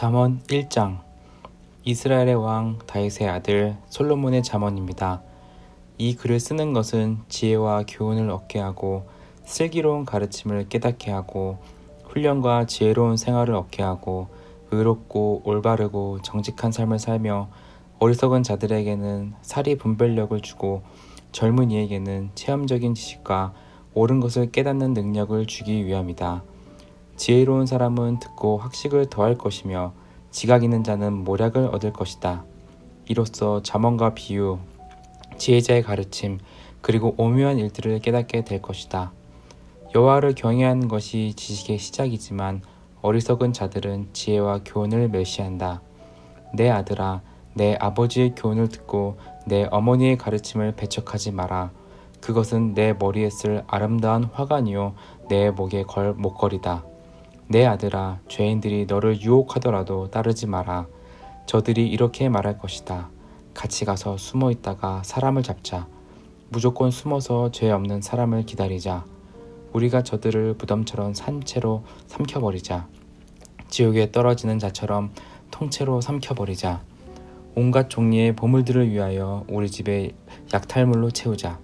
잠언 1장. 이스라엘의 왕 다윗의 아들 솔로몬의 잠언입니다. 이 글을 쓰는 것은 지혜와 교훈을 얻게 하고 슬기로운 가르침을 깨닫게 하고 훈련과 지혜로운 생활을 얻게 하고 의롭고 올바르고 정직한 삶을 살며 어리석은 자들에게는 사리 분별력을 주고 젊은이에게는 체험적인 지식과 옳은 것을 깨닫는 능력을 주기 위함이다. 지혜로운 사람은 듣고 학식을 더할 것이며 지각 있는 자는 모략을 얻을 것이다. 이로써 잠언과 비유, 지혜자의 가르침, 그리고 오묘한 일들을 깨닫게 될 것이다. 여호와를 경외하는 것이 지식의 시작이지만 어리석은 자들은 지혜와 교훈을 멸시한다. 내 아들아, 내 아버지의 교훈을 듣고 내 어머니의 가르침을 배척하지 마라. 그것은 내 머리에 쓸 아름다운 화관이요 내 목에 걸 목걸이다. 내 아들아, 죄인들이 너를 유혹하더라도 따르지 마라. 저들이 이렇게 말할 것이다. 같이 가서 숨어 있다가 사람을 잡자. 무조건 숨어서 죄 없는 사람을 기다리자. 우리가 저들을 무덤처럼 산채로 삼켜버리자. 지옥에 떨어지는 자처럼 통째로 삼켜버리자. 온갖 종류의 보물들을 위하여 우리 집에 약탈물로 채우자.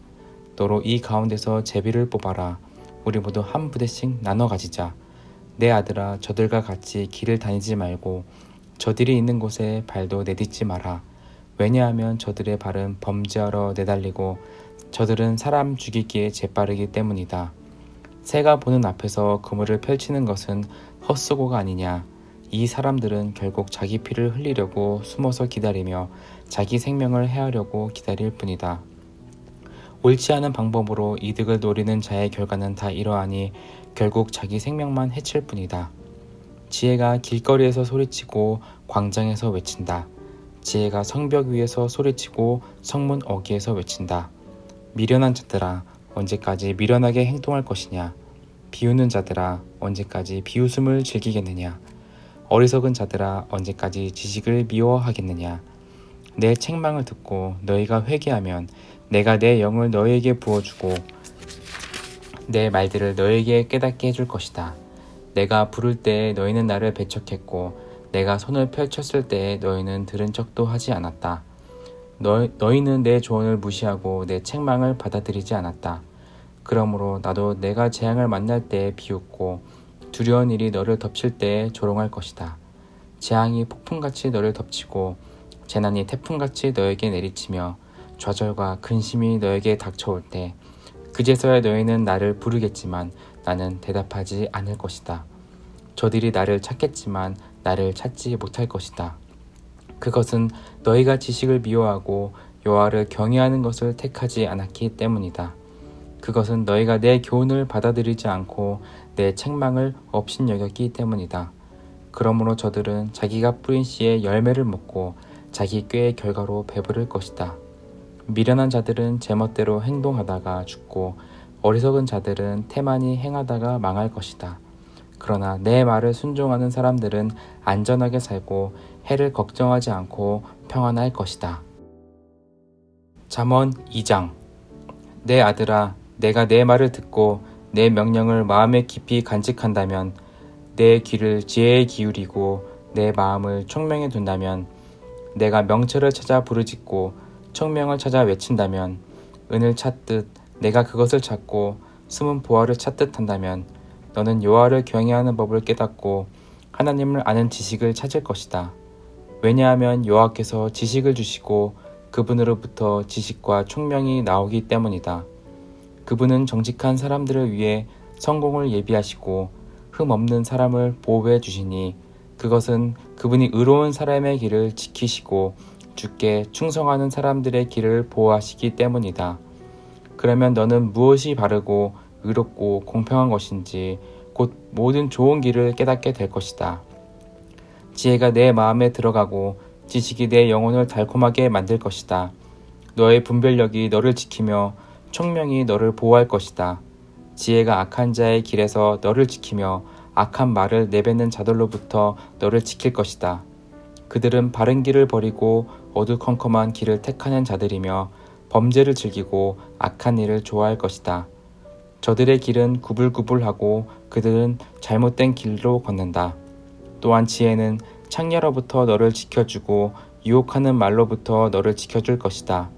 너로 이 가운데서 제비를 뽑아라. 우리 모두 한 부대씩 나눠 가지자. 내 아들아, 저들과 같이 길을 다니지 말고 저들이 있는 곳에 발도 내딛지 마라. 왜냐하면 저들의 발은 범죄하러 내달리고 저들은 사람 죽이기에 재빠르기 때문이다. 새가 보는 앞에서 그물을 펼치는 것은 헛수고가 아니냐. 이 사람들은 결국 자기 피를 흘리려고 숨어서 기다리며 자기 생명을 해하려고 기다릴 뿐이다. 옳지 않은 방법으로 이득을 노리는 자의 결과는 다 이러하니 결국 자기 생명만 해칠 뿐이다. 지혜가 길거리에서 소리치고 광장에서 외친다. 지혜가 성벽 위에서 소리치고 성문 어귀에서 외친다. 미련한 자들아, 언제까지 미련하게 행동할 것이냐. 비웃는 자들아, 언제까지 비웃음을 즐기겠느냐. 어리석은 자들아, 언제까지 지식을 미워하겠느냐. 내 책망을 듣고 너희가 회개하면 내가 내 영을 너희에게 부어주고 내 말들을 너희에게 깨닫게 해줄 것이다. 내가 부를 때에 너희는 나를 배척했고 내가 손을 펼쳤을 때에 너희는 들은 척도 하지 않았다. 너희는 내 조언을 무시하고 내 책망을 받아들이지 않았다. 그러므로 나도 내가 재앙을 만날 때에 비웃고 두려운 일이 너를 덮칠 때에 조롱할 것이다. 재앙이 폭풍같이 너를 덮치고 재난이 태풍같이 너에게 내리치며 좌절과 근심이 너에게 닥쳐올 때 그제서야 너희는 나를 부르겠지만 나는 대답하지 않을 것이다. 저들이 나를 찾겠지만 나를 찾지 못할 것이다. 그것은 너희가 지식을 미워하고 여호와를 경외하는 것을 택하지 않았기 때문이다. 그것은 너희가 내 교훈을 받아들이지 않고 내 책망을 업신여겼기 때문이다. 그러므로 저들은 자기가 뿌린 씨의 열매를 먹고 자기 꾀의 결과로 배부를 것이다. 미련한 자들은 제멋대로 행동하다가 죽고 어리석은 자들은 태만히 행하다가 망할 것이다. 그러나 내 말을 순종하는 사람들은 안전하게 살고 해를 걱정하지 않고 평안할 것이다. 잠언 2장. 내 아들아, 내가 내 말을 듣고 내 명령을 마음에 깊이 간직한다면 내 귀를 지혜에 기울이고 내 마음을 총명에 둔다면 내가 명철을 찾아 부르짖고 청명을 찾아 외친다면 은을 찾듯 내가 그것을 찾고 숨은 보화를 찾듯 한다면 너는 여호와를 경외하는 법을 깨닫고 하나님을 아는 지식을 찾을 것이다. 왜냐하면 여호와께서 지식을 주시고 그분으로부터 지식과 총명이 나오기 때문이다. 그분은 정직한 사람들을 위해 성공을 예비하시고 흠 없는 사람을 보호해 주시니 그것은 그분이 의로운 사람의 길을 지키시고 주께 충성하는 사람들의 길을 보호하시기 때문이다. 그러면 너는 무엇이 바르고 의롭고 공평한 것인지 곧 모든 좋은 길을 깨닫게 될 것이다. 지혜가 내 마음에 들어가고 지식이 내 영혼을 달콤하게 만들 것이다. 너의 분별력이 너를 지키며 총명이 너를 보호할 것이다. 지혜가 악한 자의 길에서 너를 지키며 악한 말을 내뱉는 자들로부터 너를 지킬 것이다. 그들은 바른 길을 버리고 어두컴컴한 길을 택하는 자들이며 범죄를 즐기고 악한 일을 좋아할 것이다. 저들의 길은 구불구불하고 그들은 잘못된 길로 걷는다. 또한 지혜는 창녀로부터 너를 지켜주고 유혹하는 말로부터 너를 지켜줄 것이다.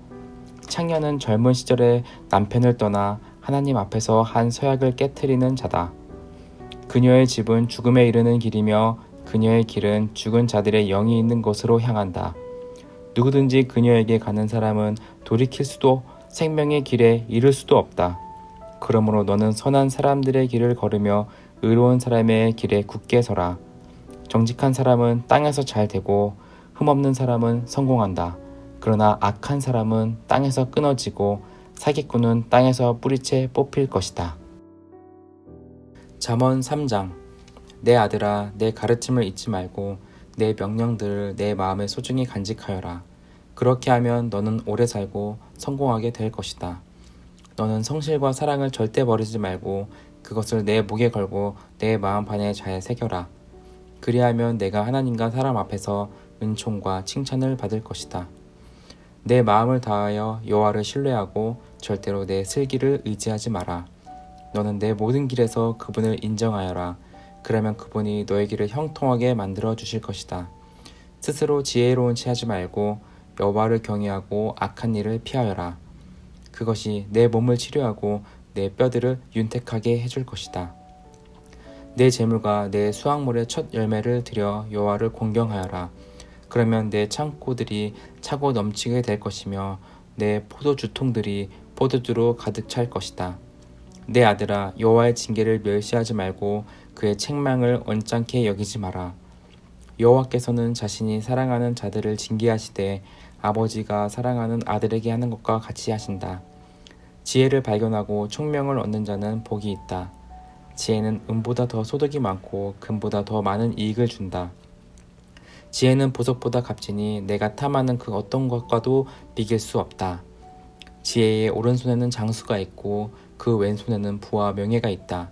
창녀는 젊은 시절에 남편을 떠나 하나님 앞에서 한 서약을 깨트리는 자다. 그녀의 집은 죽음에 이르는 길이며 그녀의 길은 죽은 자들의 영이 있는 곳으로 향한다. 누구든지 그녀에게 가는 사람은 돌이킬 수도 생명의 길에 이를 수도 없다. 그러므로 너는 선한 사람들의 길을 걸으며 의로운 사람의 길에 굳게 서라. 정직한 사람은 땅에서 잘 되고 흠없는 사람은 성공한다. 그러나 악한 사람은 땅에서 끊어지고 사기꾼은 땅에서 뿌리채 뽑힐 것이다. 잠언 3장. 내 아들아, 내 가르침을 잊지 말고 내 명령들을 내 마음에 소중히 간직하여라. 그렇게 하면 너는 오래 살고 성공하게 될 것이다. 너는 성실과 사랑을 절대 버리지 말고 그것을 내 목에 걸고 내 마음판에 잘 새겨라. 그리하면 내가 하나님과 사람 앞에서 은총과 칭찬을 받을 것이다. 내 마음을 다하여 여호와를 신뢰하고 절대로 내 슬기를 의지하지 마라. 너는 내 모든 길에서 그분을 인정하여라. 그러면 그분이 너의 길을 형통하게 만들어 주실 것이다. 스스로 지혜로운 체 하지 말고 여호와를 경외하고 악한 일을 피하여라. 그것이 내 몸을 치료하고 내 뼈들을 윤택하게 해줄 것이다. 내 재물과 내 수확물의 첫 열매를 드려 여호와를 공경하여라. 그러면 내 창고들이 차고 넘치게 될 것이며 내 포도주통들이 포도주로 가득 찰 것이다. 내 아들아, 여호와의 징계를 멸시하지 말고 그의 책망을 언짢게 여기지 마라. 여호와께서는 자신이 사랑하는 자들을 징계하시되 아버지가 사랑하는 아들에게 하는 것과 같이 하신다. 지혜를 발견하고 총명을 얻는 자는 복이 있다. 지혜는 은보다 더 소득이 많고 금보다 더 많은 이익을 준다. 지혜는 보석보다 값지니 내가 탐하는 그 어떤 것과도 비길 수 없다. 지혜의 오른손에는 장수가 있고 그 왼손에는 부와 명예가 있다.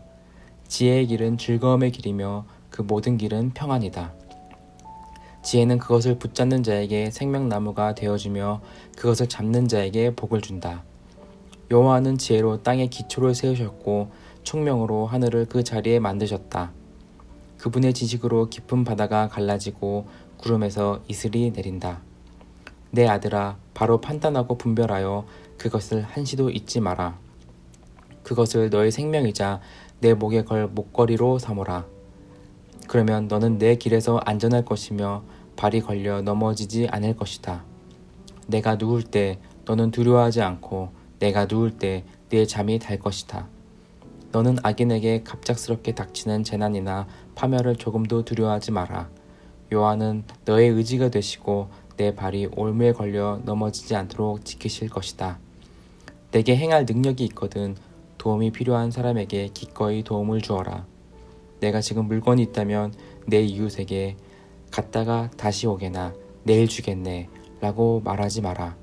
지혜의 길은 즐거움의 길이며 그 모든 길은 평안이다. 지혜는 그것을 붙잡는 자에게 생명나무가 되어주며 그것을 잡는 자에게 복을 준다. 여호와는 지혜로 땅에 기초를 세우셨고 총명으로 하늘을 그 자리에 만드셨다. 그분의 지식으로 깊은 바다가 갈라지고 구름에서 이슬이 내린다. 내 아들아, 바로 판단하고 분별하여 그것을 한시도 잊지 마라. 그것을 너의 생명이자 내 목에 걸 목걸이로 삼으라. 그러면 너는 내 길에서 안전할 것이며 발이 걸려 넘어지지 않을 것이다. 내가 누울 때 너는 두려워하지 않고 내가 누울 때 네 잠이 달 것이다. 너는 악인에게 갑작스럽게 닥치는 재난이나 파멸을 조금도 두려워하지 마라. 여호와는 너의 의지가 되시고 내 발이 올무에 걸려 넘어지지 않도록 지키실 것이다. 내게 행할 능력이 있거든 도움이 필요한 사람에게 기꺼이 도움을 주어라. 내가 지금 물건이 있다면 내 이웃에게 갔다가 다시 오게나 내일 주겠네 라고 말하지 마라.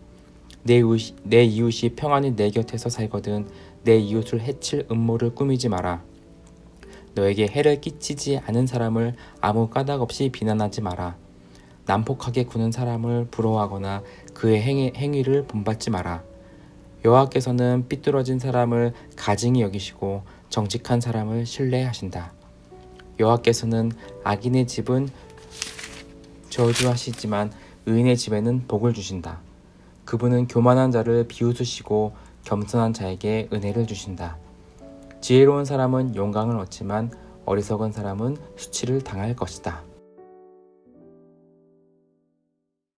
내 이웃이 평안히 내 곁에서 살거든 내 이웃을 해칠 음모를 꾸미지 마라. 너에게 해를 끼치지 않은 사람을 아무 까닭 없이 비난하지 마라. 난폭하게 구는 사람을 부러워하거나 그의 행위를 본받지 마라. 여호와께서는 삐뚤어진 사람을 가증히 여기시고 정직한 사람을 신뢰하신다. 여호와께서는 악인의 집은 저주하시지만 의인의 집에는 복을 주신다. 그분은 교만한 자를 비웃으시고 겸손한 자에게 은혜를 주신다. 지혜로운 사람은 영광을 얻지만 어리석은 사람은 수치를 당할 것이다.